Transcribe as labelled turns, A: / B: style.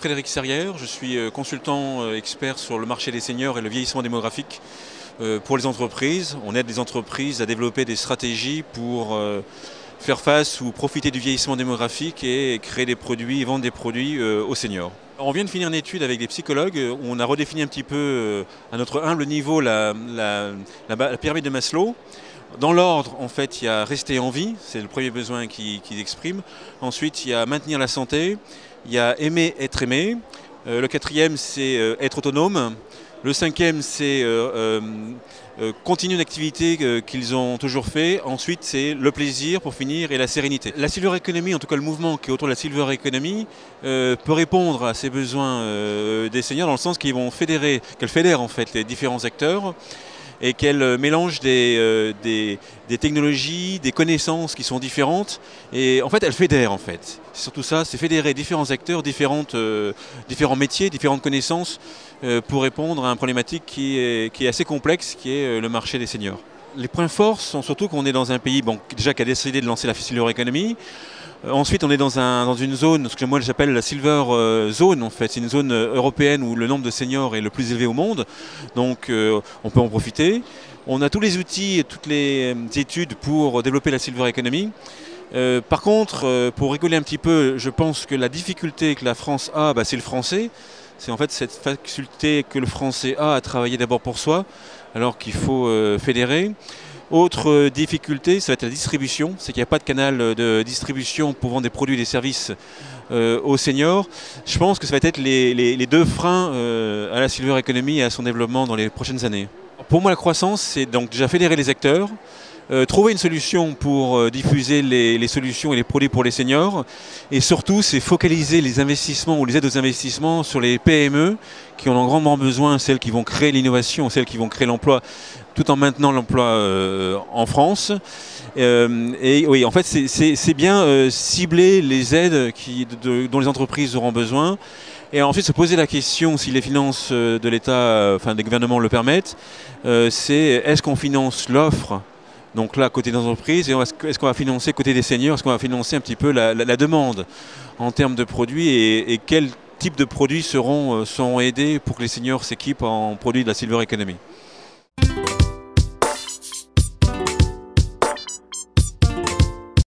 A: Frédéric Serrière, je suis consultant expert sur le marché des seniors et le vieillissement démographique pour les entreprises. On aide les entreprises à développer des stratégies pour faire face ou profiter du vieillissement démographique et créer des produits et vendre des produits aux seniors. On vient de finir une étude avec des psychologues où on a redéfini un petit peu à notre humble niveau la pyramide de Maslow. Dans l'ordre, en fait, il y a rester en vie, c'est le premier besoin qu'ils expriment. Ensuite, il y a maintenir la santé, il y a aimer être aimé. Le quatrième, c'est être autonome. Le cinquième, c'est continuer une activité qu'ils ont toujours fait. Ensuite, c'est le plaisir pour finir et la sérénité. La Silver Economy, en tout cas le mouvement qui est autour de la Silver Economy, peut répondre à ces besoins des seniors dans le sens qu'elle fédère en fait les différents acteurs et qu'elle mélange des technologies, des connaissances qui sont différentes. Et en fait, elle fédère en fait. C'est surtout ça, c'est fédérer différents acteurs, différents métiers, différentes connaissances pour répondre à une problématique qui est assez complexe, qui est le marché des seniors. Les points forts sont surtout qu'on est dans un pays déjà qui a décidé de lancer la Silver Economy. Ensuite, on est dans une zone, ce que moi j'appelle la Silver Zone en fait. C'est une zone européenne où le nombre de seniors est le plus élevé au monde, donc on peut en profiter. On a tous les outils et toutes les études pour développer la Silver Economy. Par contre, pour rigoler un petit peu, je pense que la difficulté que la France a, c'est le français. C'est en fait cette faculté que le français a à travailler d'abord pour soi, alors qu'il faut fédérer. Autre difficulté, ça va être la distribution, c'est qu'il n'y a pas de canal de distribution pour vendre des produits et des services aux seniors. Je pense que ça va être les deux freins à la Silver Economy et à son développement dans les prochaines années. Pour moi, la croissance, c'est donc déjà fédérer les acteurs, trouver une solution pour diffuser les solutions et les produits pour les seniors, et surtout, c'est focaliser les investissements ou les aides aux investissements sur les PME qui en ont grandement besoin, celles qui vont créer l'innovation, celles qui vont créer l'emploi, tout en maintenant l'emploi en France. Et oui, en fait, c'est bien cibler les aides dont les entreprises auront besoin. Et ensuite, se poser la question, si les finances de l'État, enfin des gouvernements le permettent, c'est est-ce qu'on finance l'offre, donc là, côté des entreprises, et est-ce qu'on va financer côté des seniors, est-ce qu'on va financer un petit peu la demande en termes de produits et quels types de produits seront aidés pour que les seniors s'équipent en produits de la Silver Economy.